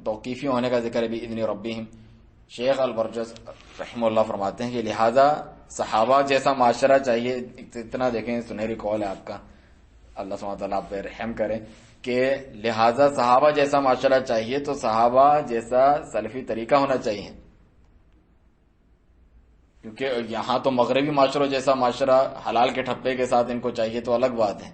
توقیفی ہونے کا ذکر ہے باذن ربہم. شیخ البرجس رحمہ اللہ فرماتے ہیں کہ لہذا صحابہ جیسا معاشرہ چاہیے. اتنا دیکھیں سنہری قول ہے آپ کا, اللہ سبحانہ تعالیٰ آپ پہ رحم کرے, کہ لہذا صحابہ جیسا معاشرہ چاہیے تو صحابہ جیسا سلفی طریقہ ہونا چاہیے, کیونکہ یہاں تو مغربی معاشروں جیسا معاشرہ حلال کے ٹھپے کے ساتھ ان کو چاہیے تو الگ بات ہے.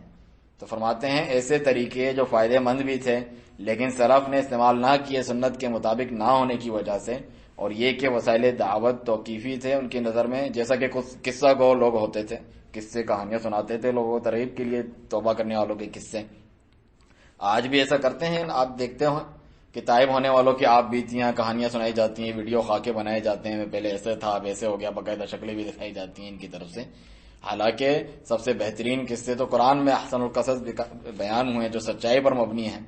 تو فرماتے ہیں ایسے طریقے جو فائدہ مند بھی تھے لیکن سلف نے استعمال نہ کیے سنت کے مطابق نہ ہونے کی وجہ سے, اور یہ کہ وسائل دعوت توقیفی تھے ان کی نظر میں, جیسا کہ کچھ قصہ گو لوگ ہوتے تھے, قصے کہانیاں سناتے تھے لوگوں کو ترغیب کے لیے, توبہ کرنے والوں کے قصے. آج بھی ایسا کرتے ہیں, آپ دیکھتے ہو کہ تائب ہونے والوں کی آپ بیتیاں کہانیاں سنائی جاتی ہیں, ویڈیو خاکے بنائے جاتے ہیں, پہلے ایسے تھا اب ایسے ہو گیا, باقاعدہ شکلیں بھی دکھائی جاتی ہیں ان کی طرف سے. حالانکہ سب سے بہترین قصے تو قرآن میں احسن القصص بیان ہوئے جو سچائی پر مبنی ہیں,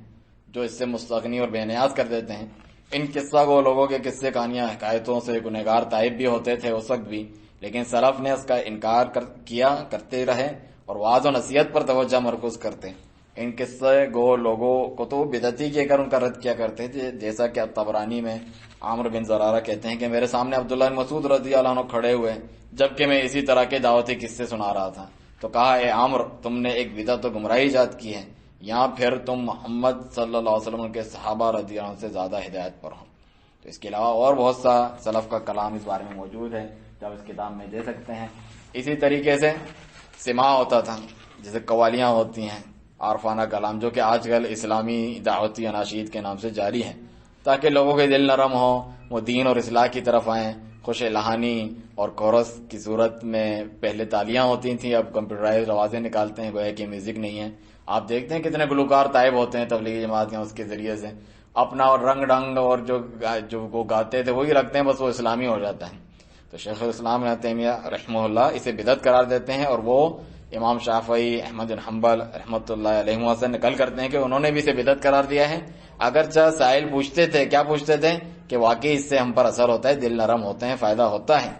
جو اس سے مستغنی اور بے نیاز کر دیتے ہیں. ان قصہ کو لوگوں کے قصے کہانیاں حکایتوں سے گنہگار تائب بھی ہوتے تھے اس وقت بھی, لیکن سلف نے اس کا انکار کرتے رہے اور وعظ و نصیحت پر توجہ مرکوز کرتے. ان قصے گو لوگوں کو تو بدعتی کہہ کر ان کا رد کیا کرتے تھے, جیسا کہ طبرانی میں عامر بن زرارہ کہتے ہیں کہ میرے سامنے عبداللہ بن مسعود رضی اللہ عنہ کھڑے ہوئے جبکہ میں اسی طرح کے دعوتی قصے سنا رہا تھا, تو کہا اے عامر تم نے ایک بدعت و گمراہی ایجاد کی ہے, یہاں پھر تم محمد صلی اللہ علیہ وسلم کے صحابہ رضی اللہ عنہ سے زیادہ ہدایت پر ہو. تو اس کے علاوہ اور بہت سا سلف کا کلام اس بارے میں موجود ہے جو آپ اس کتاب میں دے سکتے ہیں. اسی طریقے سے سماع ہوتا تھا, جیسے قوالیاں ہوتی ہیں, عارفانہ کلام, جو کہ آج کل اسلامی دعوتی اناشید کے نام سے جاری ہیں, تاکہ لوگوں کے دل نرم ہو, وہ دین اور اصلاح کی طرف آئیں. خوش لہانی اور کورس کی صورت میں پہلے تالیاں ہوتی تھیں, اب کمپیوٹرائز آوازیں نکالتے ہیں, گویا کہ میوزک نہیں ہے. آپ دیکھتے ہیں کتنے گلوکار تائب ہوتے ہیں تبلیغی جماعت اس کے ذریعے سے, اپنا اور رنگ ڈنگ اور جو وہ گاتے تھے وہی رکھتے ہیں, بس وہ اسلامی ہو جاتا ہے. تو شیخ الاسلام ابن تیمیہ رحمہ اللہ اسے بدعت قرار دیتے ہیں, اور وہ امام شافعی, احمد بن حنبل رحمۃ اللہ علیہ سے نقل کرتے ہیں کہ انہوں نے بھی اسے بدعت قرار دیا ہے. اگرچہ سائل پوچھتے تھے, کیا پوچھتے تھے, کہ واقعی اس سے ہم پر اثر ہوتا ہے, دل نرم ہوتے ہیں, فائدہ ہوتا ہے.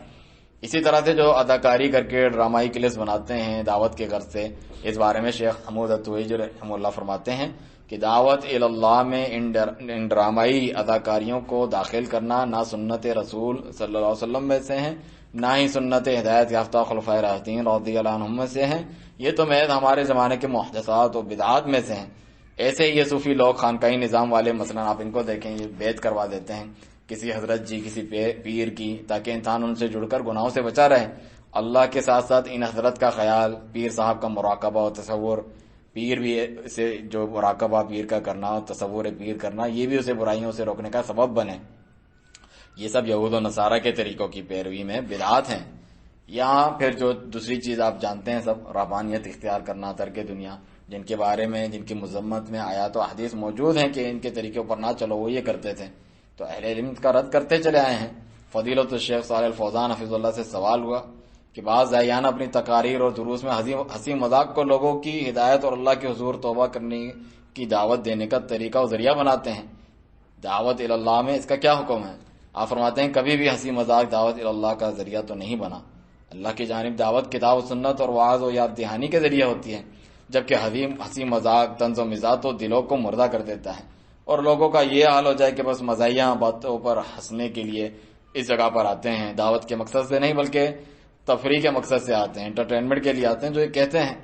اسی طرح سے جو اداکاری کر کے ڈرامائی کلپس بناتے ہیں دعوت کے غرض سے, اس بارے میں شیخ حمود التویجی رحمہ اللہ فرماتے ہیں کہ دعوت اللہ میں ان ڈرامائی اداکاریوں کو داخل کرنا نہ سنت رسول صلی اللہ علیہ وسلم میں سے ہیں, نہ ہی سنت ہدایت یافتہ خلفائے راشدین رضی اللہ عنہم میں سے ہیں, یہ تو محض ہمارے زمانے کے محدثات و بدعات میں سے ہیں. ایسے ہی یہ صوفی لوگ خانقاہی نظام والے, مثلا آپ ان کو دیکھیں, یہ بیعت کروا دیتے ہیں کسی حضرت جی, کسی پیر کی, تاکہ انسان ان سے جڑ کر گناہوں سے بچا رہے. اللہ کے ساتھ ساتھ ان حضرت کا خیال, پیر صاحب کا مراقبہ و تصور, پیر بھی سے جو مراقبہ پیر کا کرنا, تصور پیر کرنا, یہ بھی اسے برائیوں سے روکنے کا سبب بنے. یہ سب یہود و نصارہ کے طریقوں کی پیروی میں بدعات ہیں. یہاں پھر جو دوسری چیز آپ جانتے ہیں سب, رہبانیت اختیار کرنا, ترک دنیا, جن کے بارے میں, جن کی مذمت میں آیات و احادیث موجود ہیں کہ ان کے طریقوں پر نہ چلو, وہ یہ کرتے تھے. تو اہل علم کا رد کرتے چلے آئے ہیں. فضیلت الشیخ صالح الفوزان حفظ اللہ سے سوال ہوا کہ بعض داعیان اپنی تقاریر اور دروس میں ہنسی مذاق کو لوگوں کی ہدایت اور اللہ کے حضور توبہ کرنے کی دعوت دینے کا طریقہ اور ذریعہ بناتے ہیں. دعوت اللہ میں اس کا کیا حکم ہے؟ آپ فرماتے ہیں کبھی بھی ہنسی مذاق دعوت اللہ کا ذریعہ تو نہیں بنا. اللہ کی جانب دعوت کتاب و سنت اور وعظ و یاد دہانی کے ذریعے ہوتی ہے, جبکہ ہنسی مذاق طنز و مزاح تو دلوں کو مردہ کر دیتا ہے, اور لوگوں کا یہ حال ہو جائے کہ بس مزاحیہ باتوں پر ہنسنے کے لیے اس جگہ پر آتے ہیں, دعوت کے مقصد سے نہیں بلکہ تفریح کے مقصد سے آتے ہیں, انٹرٹینمنٹ کے لیے آتے ہیں, جو یہ کہتے ہیں.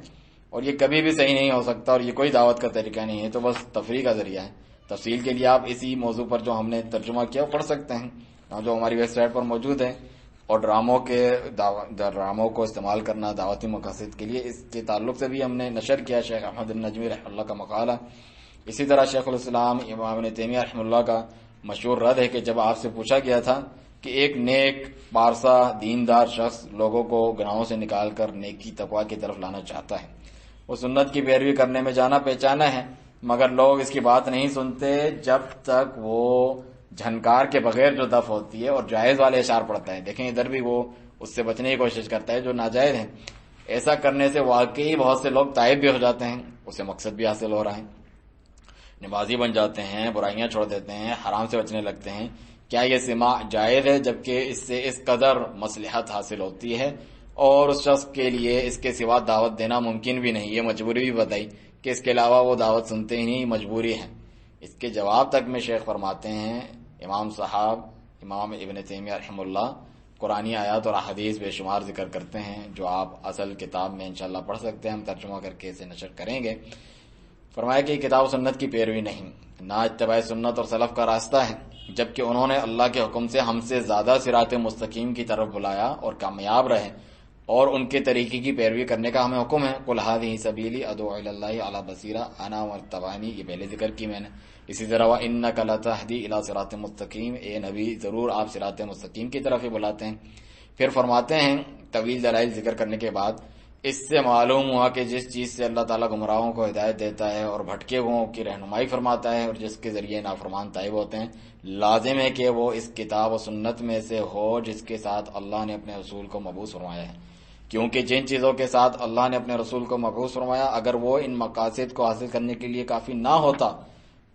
اور یہ کبھی بھی صحیح نہیں ہو سکتا, اور یہ کوئی دعوت کا طریقہ نہیں ہے, تو بس تفریح کا ذریعہ ہے. تفصیل کے لیے آپ اسی موضوع پر جو ہم نے ترجمہ کیا پڑھ سکتے ہیں, جو ہماری ویب سائٹ پر موجود ہے. اور ڈراموں کو استعمال کرنا دعوتی مقاصد کے لیے, اس کے تعلق سے بھی ہم نے نشر کیا شیخ احمد النجمی رحمہ اللہ کا مقالہ. اسی طرح شیخ الاسلام امام ابن تیمیہ رحمہ اللہ کا مشہور رد ہے کہ جب آپ سے پوچھا گیا تھا کہ ایک نیک پارسا دیندار شخص لوگوں کو گناہوں سے نکال کر نیکی تقویٰ کی طرف لانا چاہتا ہے, وہ سنت کی پیروی کرنے میں جانا پہچانا ہے, مگر لوگ اس کی بات نہیں سنتے جب تک وہ جھنکار کے بغیر جو دف ہوتی ہے اور جائز والے اشعار پڑتا ہے. دیکھیں ادھر بھی وہ اس سے بچنے کی کوشش کرتا ہے جو ناجائز ہیں. ایسا کرنے سے واقعی بہت سے لوگ تائب بھی ہو جاتے ہیں، اسے مقصد بھی حاصل ہو رہا ہے، نمازی بن جاتے ہیں، برائیاں چھوڑ دیتے ہیں، حرام سے بچنے لگتے ہیں۔ کیا یہ سماع جائز ہے جبکہ اس سے اس قدر مصلحت حاصل ہوتی ہے اور اس شخص کے لیے اس کے سوا دعوت دینا ممکن بھی نہیں؟ یہ مجبوری بھی بتائی کہ اس کے علاوہ وہ دعوت سنتے ہی نہیں، مجبوری ہے۔ اس کے جواب تک میں شیخ فرماتے ہیں، امام صاحب امام ابن تیمیہ رحمہ اللہ قرآنی آیات اور احادیث بے شمار ذکر کرتے ہیں جو آپ اصل کتاب میں انشاءاللہ پڑھ سکتے ہیں، ہم ترجمہ کر کے اسے نشر کریں گے۔ فرمایا کہ یہ کتاب و سنت کی پیروی نہیں، نہ اتباع سنت اور سلف کا راستہ ہے، جبکہ انہوں نے اللہ کے حکم سے ہم سے زیادہ صراط مستقیم کی طرف بلایا اور کامیاب رہے، اور ان کے طریقے کی پیروی کرنے کا ہمیں حکم ہے۔ قل ھذہ سبیلی ادعو الی اللہ علی بصیرہ انا ومن اتبعنی، یہ پہلے ذکر کی میں نے۔ اسی طرح وانک لتہدی الی صراط مستقیم، اے نبی ضرور آپ صراط مستقیم کی طرف ہی بلاتے ہیں۔ پھر فرماتے ہیں طویل دلائل ذکر کرنے کے بعد، اس سے معلوم ہوا کہ جس چیز سے اللہ تعالیٰ گمراہوں کو ہدایت دیتا ہے اور بھٹکے ہوئوں کی رہنمائی فرماتا ہے اور جس کے ذریعے نافرمان تائب ہوتے ہیں، لازم ہے کہ وہ اس کتاب و سنت میں سے ہو جس کے ساتھ اللہ نے اپنے رسول کو مبعوث فرمایا ہے، کیونکہ جن چیزوں کے ساتھ اللہ نے اپنے رسول کو مبعوث فرمایا اگر وہ ان مقاصد کو حاصل کرنے کے لیے کافی نہ ہوتا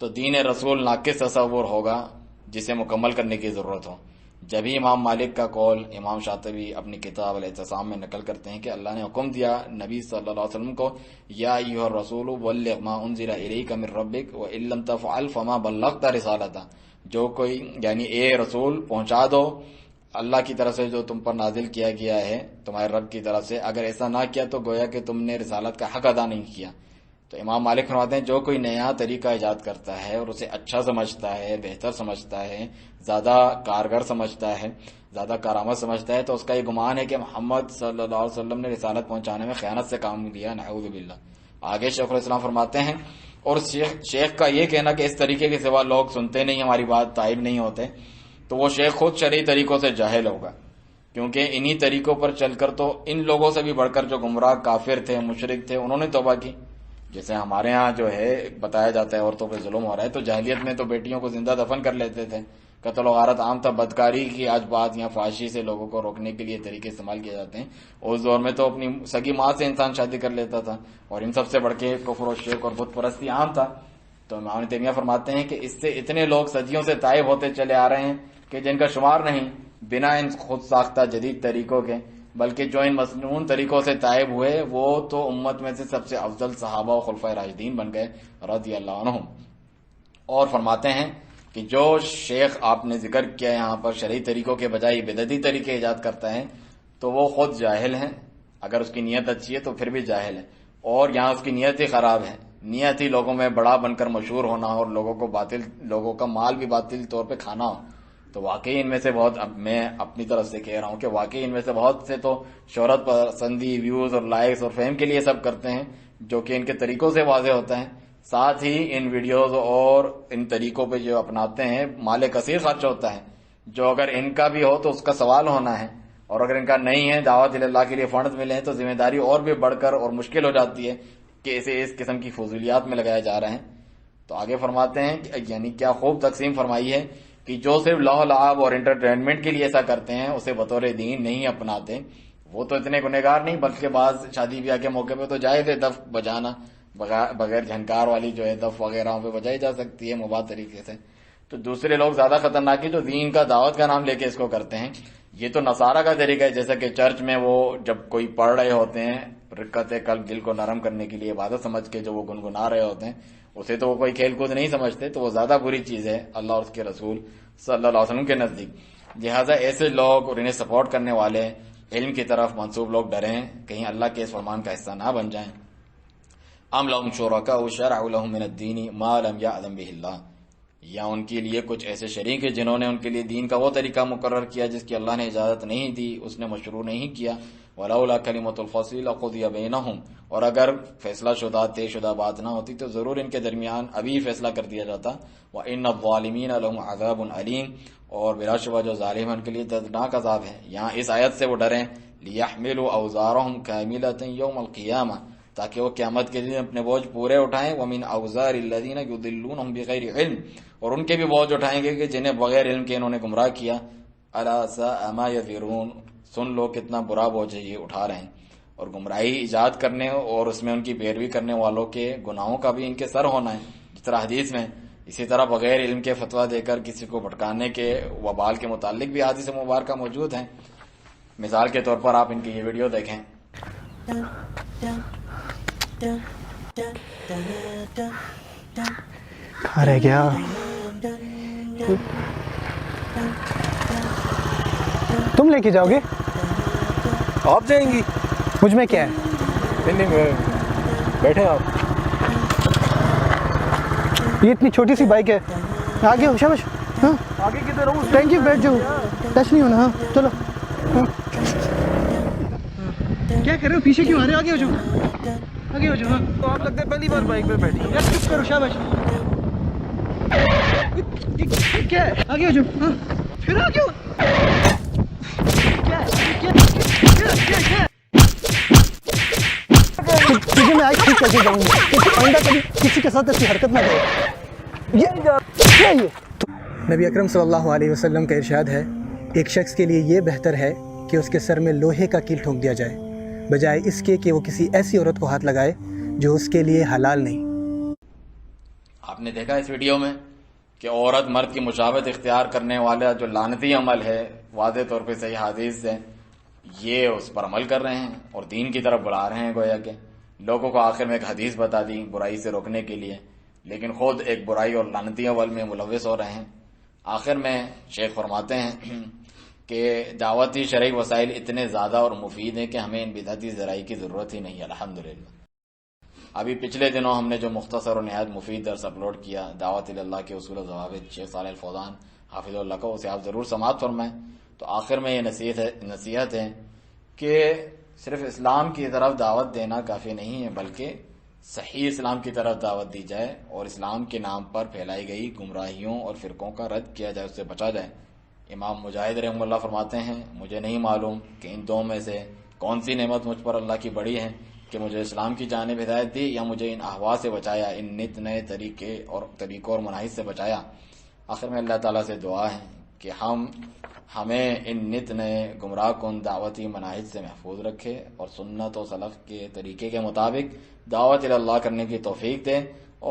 تو دین رسول ناقص تصور ہوگا جسے مکمل کرنے کی ضرورت ہو۔ جبھی امام مالک کا قول امام شاطبی اپنی کتاب الاعتصام میں نقل کرتے ہیں کہ اللہ نے حکم دیا نبی صلی اللہ علیہ وسلم کو، یا ایھا الرسول بلغ ما انزل الیک من ربک وان لم تفعل فما بلغت رسالتہ، جو کوئی یعنی اے رسول پہنچا دو اللہ کی طرف سے جو تم پر نازل کیا گیا ہے تمہارے رب کی طرف سے، اگر ایسا نہ کیا تو گویا کہ تم نے رسالت کا حق ادا نہیں کیا۔ تو امام مالک فرماتے ہیں جو کوئی نیا طریقہ ایجاد کرتا ہے اور اسے اچھا سمجھتا ہے، بہتر سمجھتا ہے، زیادہ کارگر سمجھتا ہے، زیادہ کارآمد سمجھتا ہے، تو اس کا یہ گمان ہے کہ محمد صلی اللہ علیہ وسلم نے رسالت پہنچانے میں خیانت سے کام لیا، نعوذ باللہ۔ آگے شیخ الاسلام فرماتے ہیں، اور شیخ کا یہ کہنا کہ اس طریقے کے سوا لوگ سنتے نہیں ہماری بات، تائب نہیں ہوتے، تو وہ شیخ خود شرعی طریقوں سے جاہل ہوگا، کیونکہ انہی طریقوں پر چل کر تو ان لوگوں سے بھی بڑھ کر جو گمراہ کافر تھے، مشرک تھے، انہوں نے توبہ کی۔ جیسے ہمارے ہاں جو ہے بتایا جاتا ہے عورتوں پہ ظلم ہو رہا ہے، تو جاہلیت میں تو بیٹیوں کو زندہ دفن کر لیتے تھے، قتل و غارت عام تھا، بدکاری کی آج بات یا فحاشی سے لوگوں کو روکنے کے لیے طریقے استعمال کیے جاتے ہیں۔ اس دور میں تو اپنی سگی ماں سے انسان شادی کر لیتا تھا، اور ان سب سے بڑھ کے کفر و شرک اور بت پرستی عام تھا۔ تو امام تیمیہ فرماتے ہیں کہ اس سے اتنے لوگ صدیوں سے تائب ہوتے چلے آ رہے ہیں کہ جن کا شمار نہیں، بنا ان خود ساختہ جدید طریقوں کے، بلکہ جو ان مسنون طریقوں سے تائب ہوئے وہ تو امت میں سے سب سے افضل صحابہ و خلفائے راشدین بن گئے رضی اللہ عنہم۔ اور فرماتے ہیں کہ جو شیخ آپ نے ذکر کیا یہاں پر شرعی طریقوں کے بجائے بدعتی طریقے ایجاد کرتا ہے تو وہ خود جاہل ہیں، اگر اس کی نیت اچھی ہے تو پھر بھی جاہل ہے، اور یہاں اس کی نیت ہی خراب ہے، نیت ہی لوگوں میں بڑا بن کر مشہور ہونا اور لوگوں کا مال بھی باطل طور پہ کھانا ہو۔ تو واقعی ان میں سے بہت، اب میں اپنی طرف سے کہہ رہا ہوں کہ واقعی ان میں سے بہت سے تو شہرت پسندی، ویوز اور لائکس اور فیم کے لیے سب کرتے ہیں، جو کہ ان کے طریقوں سے واضح ہوتا ہے۔ ساتھ ہی ان ویڈیوز اور ان طریقوں پہ جو اپناتے ہیں مال کثیر خرچ ہوتا ہے، جو اگر ان کا بھی ہو تو اس کا سوال ہونا ہے، اور اگر ان کا نہیں ہے، دعوت اللہ کے لیے فنڈز ملے ہیں تو ذمہ داری اور بھی بڑھ کر اور مشکل ہو جاتی ہے کہ اسے اس قسم کی فضولیات میں لگایا جا رہے ہیں۔ تو آگے فرماتے ہیں کہ یعنی کیا خوب تقسیم فرمائی ہے کہ جو صرف لہو لعب اور انٹرٹینمنٹ کے لیے ایسا کرتے ہیں اسے بطور دین نہیں اپناتے، وہ تو اتنے گنہگار نہیں، بلکہ بعض شادی بیاہ کے موقع پہ تو جائز ہے دف بجانا، بغیر جھنکار والی جو ہے دف وغیرہ پہ بجائی جا سکتی ہے مباح طریقے سے۔ تو دوسرے لوگ زیادہ خطرناک ہے جو دین کا دعوت کا نام لے کے اس کو کرتے ہیں۔ یہ تو نصارہ کا طریقہ ہے، جیسا کہ چرچ میں وہ جب کوئی پڑھ رہے ہوتے ہیں رکعت قلب دل کو نرم کرنے کے لیے عبادت سمجھ کے جو وہ گنگنا رہے ہوتے ہیں، اسے تو وہ کوئی کھیل کود نہیں سمجھتے، تو وہ زیادہ بری چیز ہے اللہ اور اس کے رسول صلی اللہ علیہ وسلم کے نزدیک۔ لہٰذا ایسے لوگ اور انہیں سپورٹ کرنے والے علم کی طرف منسوب لوگ ڈریں کہیں اللہ کے اس فرمان کا حصہ نہ بن جائیں۔ ام لهم شرکاء شرعوا لهم من الدین ما لم یأذن به اللہ، یا ان کے لیے کچھ ایسے شریک ہیں جنہوں نے ان کے لیے دین کا وہ طریقہ مقرر کیا جس کی اللہ نے اجازت نہیں دی، اس نے مشروع نہیں کیا۔ ولولا کلمۃ الفصل لقضی بینہم، اور اگر فیصلہ شدہ طے شدہ بات نہ ہوتی تو ضرور ان کے درمیان ابھی فیصلہ کر دیا جاتا۔ وان الظالمین لهم عذاب علیم، اور بلا شبہ جو ظالم ہیں ان کے لیے دردناک عذاب ہے۔ یہاں اس آیت سے وہ ڈریں لیحملوا اوزارهم کاملۃ یوم القیامہ، تاکہ وہ قیامت کے دن اپنے بوجھ پورے اٹھائیں۔ ومن اوزار الذین یضلونہم بغیر علم، اور ان کے بھی بوجھ اٹھائیں گے کہ جنہیں بغیر علم کے انہوں نے گمراہ کیا۔ الا ساء ما یذرون، سن لو کتنا برا بوجھ ہے یہ اٹھا رہے ہیں۔ اور گمراہی ایجاد کرنے اور اس میں ان کی پیروی کرنے والوں کے گناہوں کا بھی ان کے سر ہونا ہے جس طرح حدیث میں. اسی طرح بغیر علم کے فتویٰ دے کر کسی کو بھٹکانے کے وبال کے متعلق بھی حدیث مبارکہ موجود ہیں. مثال کے طور پر آپ ان کی یہ ویڈیو دیکھیں. کہاں رہ گیا؟ تم لے کے جاؤ گے؟ آپ جائیں گی؟ مجھ میں کیا ہے؟ نہیں بیٹھے آپ. یہ اتنی چھوٹی سی بائک ہے. آگے ہو شاباش. ہاں آگے کدھر ہوں؟ Thank you. بیٹھ جاؤ, ٹچ نہیں ہونا. ہاں چلو. ہاں. کیا کر رہے ہو؟ پیچھے کیوں آ رہے ہو؟ آگے ہو جاؤ, آگے ہو جاؤ. ہاں تو آپ لگتا ہے پہلی بار بائک پہ بیٹھی. چپ کرو. شاباش. کیا ہے؟ آگے ہو جاؤ. ہاں پھر آگے ہو. تجھے میں آج ٹھیک کر کے جاؤں گا. آئندہ کبھی کسی کے ساتھ ایسی حرکت نہ کرے. یہ نبی اکرم صلی اللہ علیہ وسلم کا ارشاد ہے, ایک شخص کے لیے یہ بہتر ہے کہ اس کے سر میں لوہے کا کیل ٹھونک دیا جائے بجائے اس کے کہ وہ کسی ایسی عورت کو ہاتھ لگائے جو اس کے لیے حلال نہیں. آپ نے دیکھا اس ویڈیو میں کہ عورت مرد کی مشابہت اختیار کرنے والا جو لعنتی عمل ہے, واضح طور پہ صحیح حدیث سے یہ اس پر عمل کر رہے ہیں اور دین کی طرف بلا رہے ہیں. گویا کہ لوگوں کو آخر میں ایک حدیث بتا دی برائی سے روکنے کے لیے, لیکن خود ایک برائی اور لعنتی عمل میں ملوث ہو رہے ہیں. آخر میں شیخ فرماتے ہیں کہ دعوتی شرعی وسائل اتنے زیادہ اور مفید ہیں کہ ہمیں ان بدعتی ذرائع کی ضرورت ہی نہیں ہے. الحمدللہ. ابھی پچھلے دنوں ہم نے جو مختصر اور نہایت مفید درس اپلوڈ کیا دعوت اللہ کے اصول و ضوابط شیخ صالح الفوزان حافظ اللہ کا, اسے آپ ضرور سماعت فرمائیں. تو آخر میں یہ نصیحت ہے کہ صرف اسلام کی طرف دعوت دینا کافی نہیں ہے, بلکہ صحیح اسلام کی طرف دعوت دی جائے اور اسلام کے نام پر پھیلائی گئی گمراہیوں اور فرقوں کا رد کیا جائے, اس سے بچا جائے. امام مجاہد رحمہ اللہ فرماتے ہیں, مجھے نہیں معلوم کہ ان دو میں سے کون سی نعمت مجھ پر اللہ کی بڑی ہے کہ مجھے اسلام کی جانب ہدایت دی یا مجھے ان احوا سے بچایا, ان نت نئے طریقوں اور مناہج سے بچایا. آخر میں اللہ تعالیٰ سے دعا ہے کہ ہمیں ان نت نئے گمراہ کن دعوتی مناہج سے محفوظ رکھے اور سنت و سلف کے طریقے کے مطابق دعوت اللہ کرنے کی توفیق دے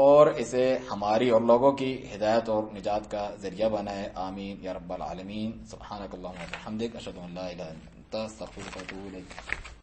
اور اسے ہماری اور لوگوں کی ہدایت اور نجات کا ذریعہ بنائے. آمین یا رب العالمین. سبحانک اللہم و بحمدک, اشہد ان لا الہ الا انت, استغفرک و اتوب الیک.